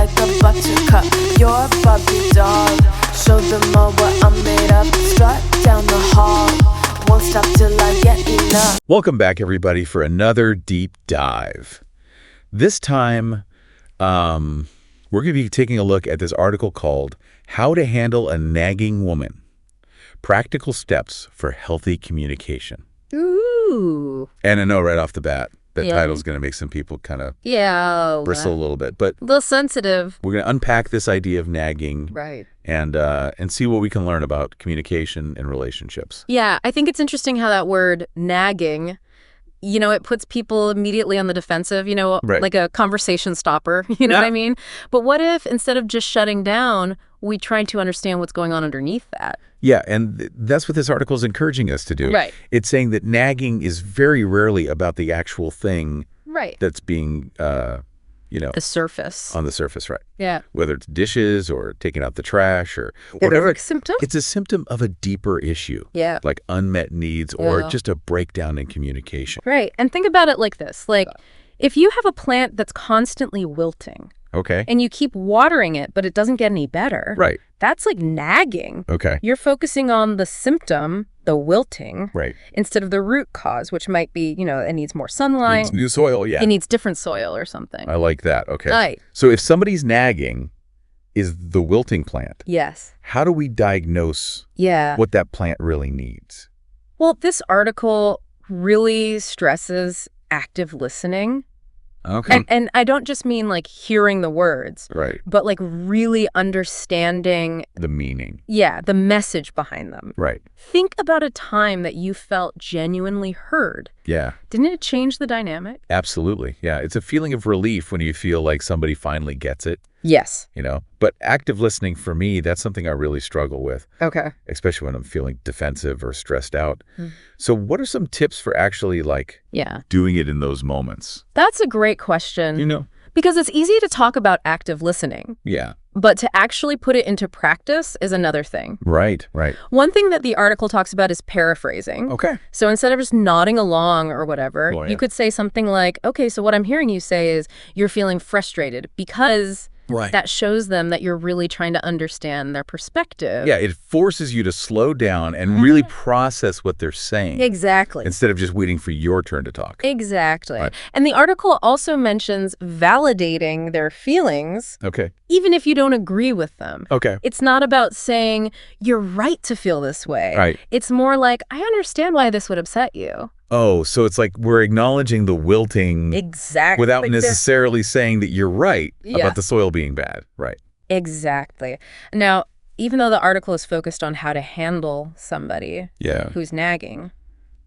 like a buttercup. You're a Barbie doll. Show them all what I'm made of. Strut down the hall. Won't stop till I get enough. Welcome back, everybody, for another deep dive. This time, we're going to be taking a look at this article called How to Handle a Nagging Woman. Practical Steps for Healthy Communication. Ooh. And I know right off the bat, that title's going to make some people kind of bristle a little bit. But a little sensitive. we're going to unpack this idea of nagging. Right. And see what we can learn about communication and relationships. Yeah, I think it's interesting how that word nagging, it puts people immediately on the defensive, Right. like a conversation stopper, you know what I mean? But what if instead of just shutting down, we tried to understand what's going on underneath that? Yeah, and that's what this article is encouraging us to do. Right. It's saying that nagging is very rarely about the actual thing that's being, The surface. on the surface, right? Yeah. Whether it's dishes or taking out the trash or It's whatever. a symptom? It's a symptom of a deeper issue. Yeah. Like unmet needs or Yeah. just a breakdown in communication. Right. And think about it like this. Like, if you have a plant that's constantly wilting Okay. and you keep watering it, but it doesn't get any better, Right. that's like nagging. Okay. You're focusing on the symptom, the wilting, Right. instead of the root cause, which might be, it needs more sunlight. Needs new soil, yeah. It needs different soil or something. I like that. Okay. Right. So if somebody's nagging is the wilting plant, Yes. how do we diagnose Yeah. what that plant really needs? Well, this article really stresses active listening. Okay. And I don't just mean like hearing the words, Right. but like really understanding, The meaning. the message behind them. Right. Think about a time that you felt genuinely heard. Yeah. Didn't it change the dynamic? Absolutely. Yeah. It's a feeling of relief when you feel like somebody finally gets it, Yes. But active listening for me, that's something I really struggle with, Okay. especially when I'm feeling defensive or stressed out. So what are some tips for actually Yeah. doing it in those moments? That's a great question. Because it's easy to talk about active listening, Yeah. but to actually put it into practice is another thing. Right. Right. One thing that the article talks about is paraphrasing. Okay. So instead of just nodding along or whatever, Oh, yeah. you could say something like, okay, so what I'm hearing you say is you're feeling frustrated because Right. that shows them that you're really trying to understand their perspective. Yeah. It forces you to slow down and really process what they're saying Exactly. instead of just waiting for your turn to talk. Exactly. Right. And the article also mentions validating their feelings, Okay. even if you don't agree with them. Okay. It's not about saying you're right to feel this way. Right. It's more like, I understand why this would upset you. Oh, so it's like we're acknowledging the wilting Exactly. without Like necessarily saying that you're right Yeah. about the soil being bad. Right. Exactly. Now, even though the article is focused on how to handle somebody Yeah. who's nagging,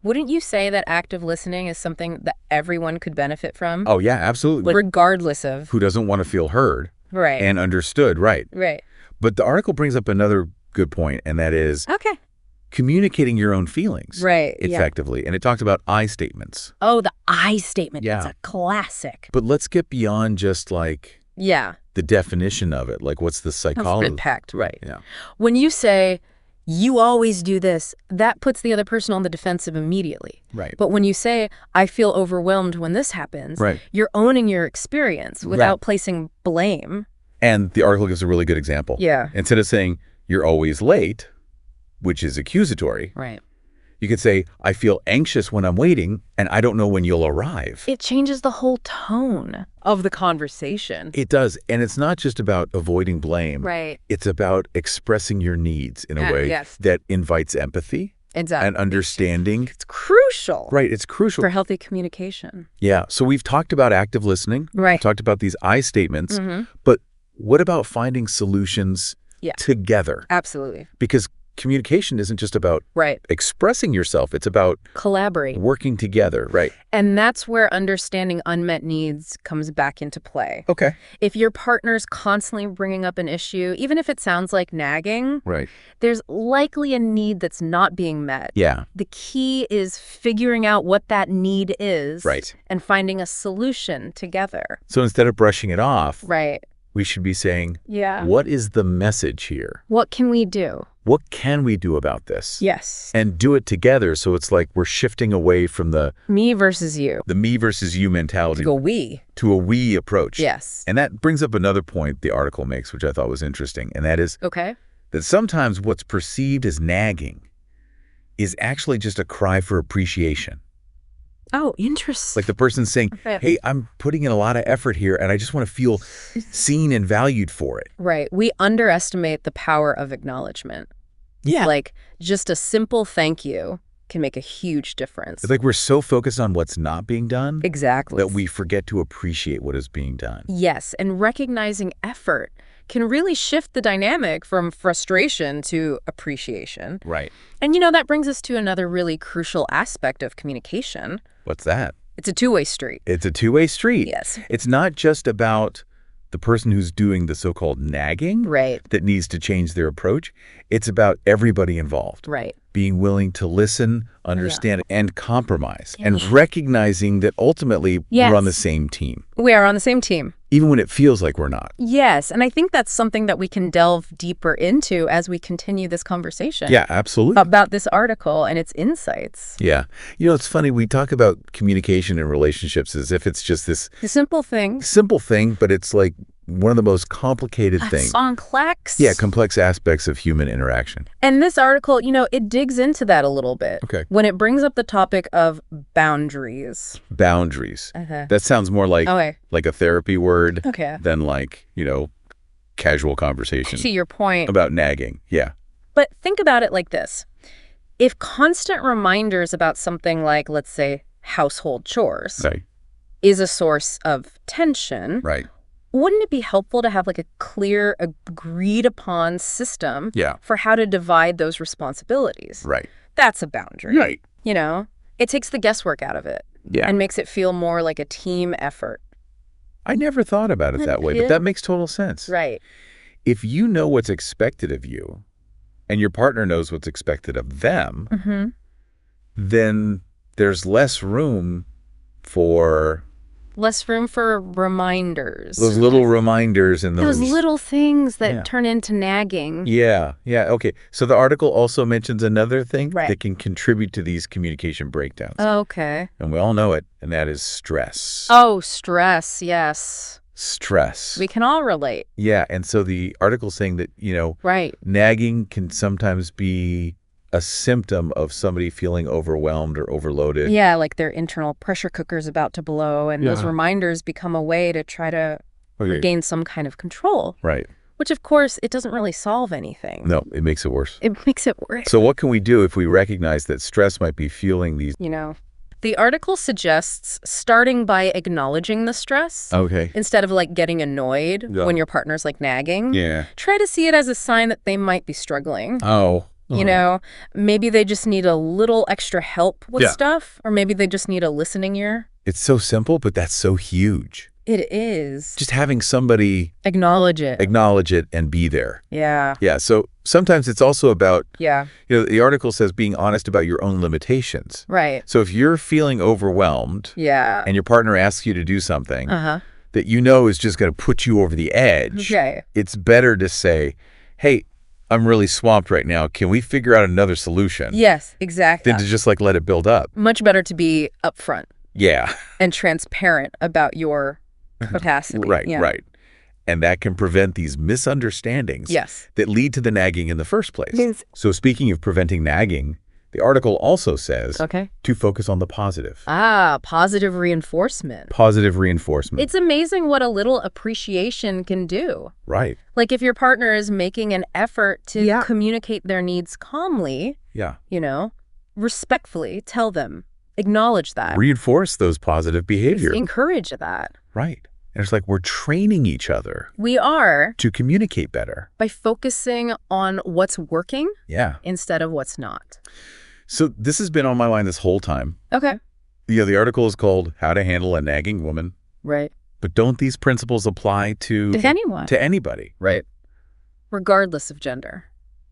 wouldn't you say that active listening is something that everyone could benefit from? Oh, yeah, absolutely. Regardless of... Who doesn't want to feel heard Right. and understood? Right. Right. But the article brings up another good point, and that is Okay. communicating your own feelings Right. Yeah. effectively. And it talks about I statements. Oh, the I statement. Yeah. It's a classic. But let's get beyond just like Yeah. the definition of it. Like what's the psychology? Impact. Right. Yeah. When you say, you always do this, that puts the other person on the defensive immediately. Right. But when you say, I feel overwhelmed when this happens, Right. you're owning your experience without placing blame. And the article gives a really good example. Yeah. Instead of saying you're always late, which is accusatory, Right. you could say, I feel anxious when I'm waiting and I don't know when you'll arrive. It changes the whole tone of the conversation. It does. And it's not just about avoiding blame. Right. It's about expressing your needs in a way yes. that invites empathy Exactly. and understanding. It's crucial. Right. It's crucial. For healthy communication. Yeah. So we've talked about active listening. Right. We've talked about these I statements. Mm-hmm. But what about finding solutions together? Absolutely. Because communication isn't just about Right. expressing yourself. It's about Collaborate. working together. Right. And that's where understanding unmet needs comes back into play. Okay. If your partner's constantly bringing up an issue, even if it sounds like nagging, Right. there's likely a need that's not being met. Yeah. The key is figuring out what that need is Right. and finding a solution together. So instead of brushing it off, Right. We should be saying, Yeah. what is the message here? What can we do? What can we do about this? Yes. And do it together, so it's like we're shifting away from the Me versus you. me versus you mentality To go we. to a we approach. Yes. And that brings up another point the article makes, which I thought was interesting, and that is Okay. that sometimes what's perceived as nagging is actually just a cry for appreciation. Oh, interesting. Like the person saying, Okay. hey, I'm putting in a lot of effort here, and I just want to feel seen and valued for it. Right. We underestimate the power of acknowledgement. Yeah. Like, just a simple thank you can make a huge difference. It's like we're so focused on what's not being done Exactly. that we forget to appreciate what is being done. Yes, and recognizing effort can really shift the dynamic from frustration to appreciation. Right. And that brings us to another really crucial aspect of communication. What's that? It's a two-way street. It's a two-way street. Yes. It's not just about the person who's doing the so-called nagging Right. that needs to change their approach. It's about everybody involved. Right. Being willing to listen, understand, and compromise, and recognizing that ultimately we're on the same team, We are on the same team. even when it feels like we're not. Yes, and I think that's something that we can delve deeper into as we continue this conversation. Yeah, absolutely. About this article and its insights. Yeah. It's funny, we talk about communication in relationships as if it's just this The simple things. simple thing, but it's like one of the most complicated things. Complex. Yeah, complex aspects of human interaction. And this article, it digs into that a little bit. Okay. When it brings up the topic of boundaries. Boundaries. Okay. That sounds more like Okay. like a therapy word Okay. than like, casual conversation To your point. about nagging. Yeah. But think about it like this. If constant reminders about something like, let's say, household chores Right. is a source of tension, Right. wouldn't it be helpful to have like a clear, agreed upon system Yeah. for how to divide those responsibilities? Right. That's a boundary. Right. It takes the guesswork out of it Yeah. and makes it feel more like a team effort. I never thought about it that way, but Yeah. that makes total sense. Right. If you know what's expected of you and your partner knows what's expected of them, Mm-hmm. then there's less room for Less room for reminders. those little reminders and Those little things that Yeah. turn into nagging. Yeah, yeah, okay. So the article also mentions another thing Right. that can contribute to these communication breakdowns. Okay. And we all know it, and that is stress. Oh, stress. Yes. Stress. We can all relate. Yeah, and so the article's saying that, Right. nagging can sometimes be a symptom of somebody feeling overwhelmed or overloaded. Yeah, like their internal pressure cooker's about to blow, and those Yeah. reminders become a way to try to Okay. regain some kind of control, Right. which, of course, it doesn't really solve anything. No, it makes it worse. It makes it worse. So what can we do if we recognize that stress might be fueling these? The article suggests starting by acknowledging the stress Okay. instead of like getting annoyed Yeah. when your partner's like nagging. Yeah. Try to see it as a sign that they might be struggling. Oh. Maybe they just need a little extra help with Yeah. stuff, or maybe they just need a listening ear. It's so simple, but that's so huge. It is. Just having somebody Acknowledge it. acknowledge it and be there. Yeah. Yeah. So sometimes it's also about, Yeah. the article says being honest about your own limitations. Right. So if you're feeling overwhelmed Yeah. and your partner asks you to do something Uh-huh. that is just going to put you over the edge, Okay. it's better to say, hey, I'm really swamped right now. Can we figure out another solution? Yes, exactly. Than to just like let it build up. Much better to be upfront Yeah. and transparent about your capacity. Right, Yeah. right. And that can prevent these misunderstandings Yes. that lead to the nagging in the first place. Yes. So speaking of preventing nagging, the article also says Okay. to focus on the positive. Positive reinforcement. Positive reinforcement. It's amazing what a little appreciation can do. Right. Like if your partner is making an effort to Yeah. communicate their needs calmly, Yeah. respectfully tell them, acknowledge that, Reinforce those positive behaviors. encourage that. Right. And it's like we're training each other We are to communicate better. by focusing on what's working Yeah. instead of what's not. So this has been on my mind this whole time. Okay. The article is called How to Handle a Nagging Woman. Right. But don't these principles apply to anyone. to anybody? Right. Regardless of gender.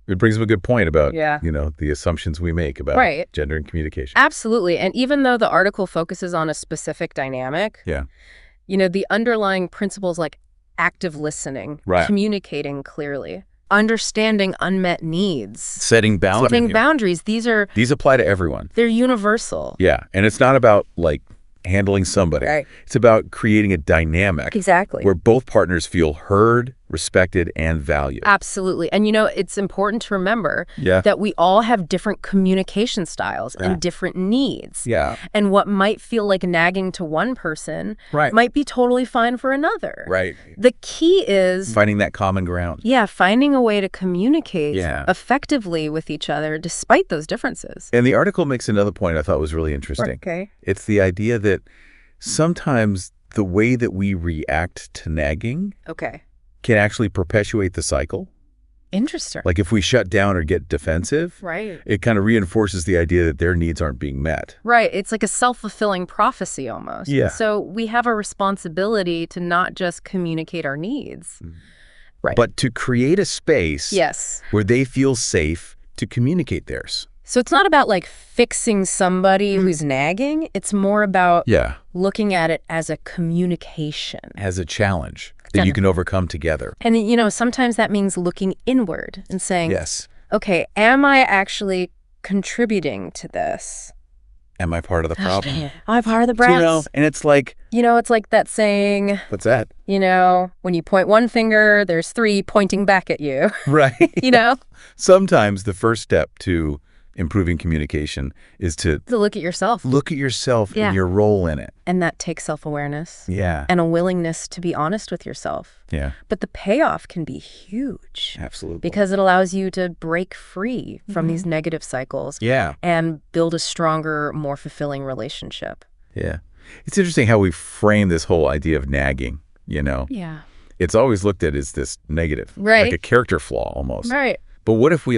It brings up a good point about, Yeah. the assumptions we make about Right. gender and communication. Absolutely. And even though the article focuses on a specific dynamic, Yeah. the underlying principles like active listening, Right. communicating clearly, understanding unmet needs, Setting boundaries. setting boundaries. These apply to everyone. They're universal. Yeah, and it's not about, like, handling somebody. Right. It's about creating a dynamic Exactly. where both partners feel heard, respected, and valued. Absolutely. And, it's important to remember Yeah. that we all have different communication styles Yeah. and different needs. Yeah. And what might feel like nagging to one person Right. might be totally fine for another. Right. The key is, Finding that common ground. finding a way to communicate Yeah. effectively with each other despite those differences. And the article makes another point I thought was really interesting. Okay. It's the idea that sometimes the way that we react to nagging Okay. can actually perpetuate the cycle. Interesting. Like if we shut down or get defensive, Right. it kind of reinforces the idea that their needs aren't being met. Right. It's like a self-fulfilling prophecy almost. Yeah. So we have a responsibility to not just communicate our needs. Right. But to create a space Yes. where they feel safe to communicate theirs. So it's not about like fixing somebody who's nagging. It's more about Yeah. looking at it as a communication. As a challenge that you can overcome together. And, sometimes that means looking inward and saying, Yes. okay, am I actually contributing to this? Am I part of the problem? Am I part of the brass? And it's like, It's like that saying, what's that? when you point one finger, there's three pointing back at you, Right. Sometimes the first step to improving communication is to to look at yourself. look at yourself Yeah. and your role in it. And that takes self-awareness Yeah. and a willingness to be honest with yourself. Yeah. But the payoff can be huge Absolutely. because it allows you to break free from these negative cycles Yeah. and build a stronger, more fulfilling relationship. Yeah. It's interesting how we frame this whole idea of nagging, Yeah. It's always looked at as this negative. Right. Like a character flaw almost. Right. But what if we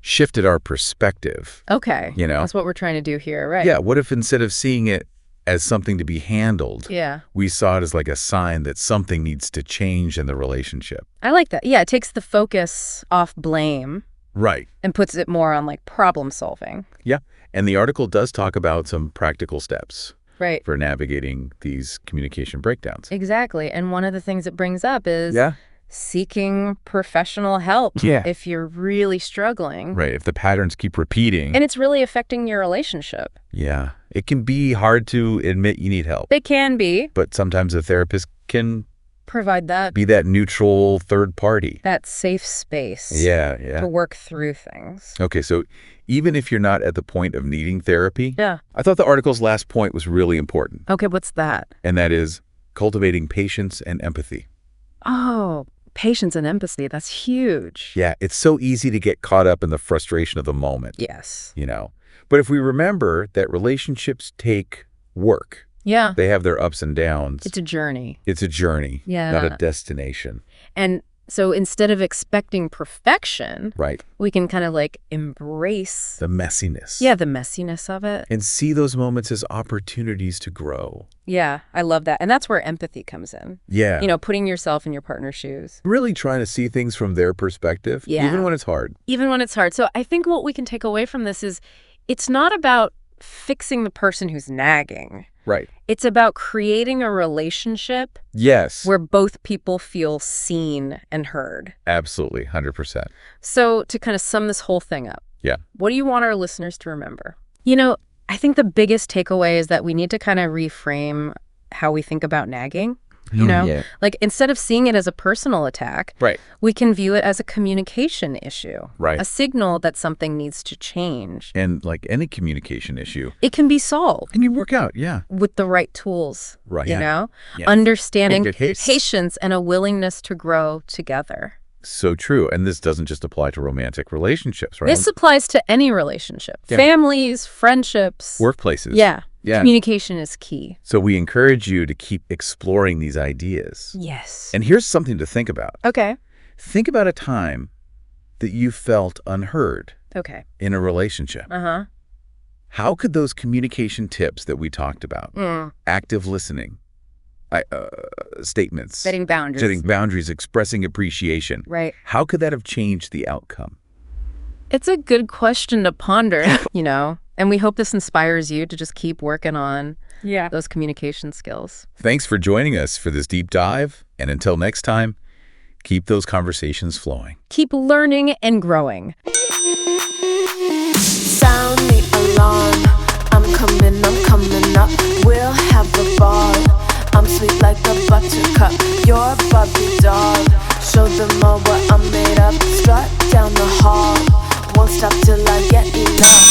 shifted our perspective? Okay. You know? That's what we're trying to do here, right? Yeah. What if instead of seeing it as something to be handled, Yeah. we saw it as like a sign that something needs to change in the relationship? I like that. Yeah, it takes the focus off blame Right. and puts it more on problem solving. Yeah. And the article does talk about some practical steps Right. for navigating these communication breakdowns. Exactly. And one of the things it brings up is Yeah. seeking professional help Yeah. if you're really struggling. Right. If the patterns keep repeating. And it's really affecting your relationship. Yeah. It can be hard to admit you need help, It can be. but sometimes a therapist can Provide that be that neutral third party. safe space Yeah. to Yeah. work through things. Okay. So even if you're not at the point of needing therapy, Yeah. I thought the article's last point was really important, Okay, what's that? and that is cultivating patience and empathy. Oh, patience and empathy. That's huge. Yeah. It's so easy to get caught up in the frustration of the moment. Yes. But if we remember that relationships take work, Yeah. they have their ups and downs. It's a journey. It's a journey, Yeah. not a destination. And so instead of expecting perfection, Right. we can kind of embrace The messiness. the messiness of it. And see those moments as opportunities to grow. Yeah, I love that. And that's where empathy comes in. Yeah. Putting yourself in your partner's shoes, Really trying to see things from their perspective, Yeah. even when it's hard. even when it's hard. So I think what we can take away from this is it's not about fixing the person who's nagging. Right. It's about creating a relationship Yes. where both people feel seen and heard. Absolutely. 100%. So to kind of sum this whole thing up, Yeah. what do you want our listeners to remember? I think the biggest takeaway is that we need to kind of reframe how we think about nagging. Yeah. Instead of seeing it as a personal attack, Right. we can view it as a communication issue, Right. a signal that something needs to change. And like any communication issue, It can be solved can you work out? Yeah. with the right tools, Right. Yeah. understanding, Good case. patience, and a willingness to grow together. So true. And this doesn't just apply to romantic relationships, right? This applies to any relationship, Yeah. families, friendships. Workplaces. Yeah. Yeah. Communication is key. So we encourage you to keep exploring these ideas. Yes. And here's something to think about. Okay. Think about a time that you felt unheard Okay. in a relationship. Uh-huh. How could those communication tips that we talked about, active listening, statements, Setting boundaries. setting boundaries, expressing appreciation, Right. how could that have changed the outcome? It's a good question to ponder, And we hope this inspires you to just keep working on Yeah. those communication skills. Thanks for joining us for this deep dive. And until next time, keep those conversations flowing. Keep learning and growing. Sound the alarm. I'm coming up. We'll have a ball. I'm sweet like a buttercup. You're Barbie doll. Show them all what I'm made of. Strut down the hall. Won't stop till I get enough.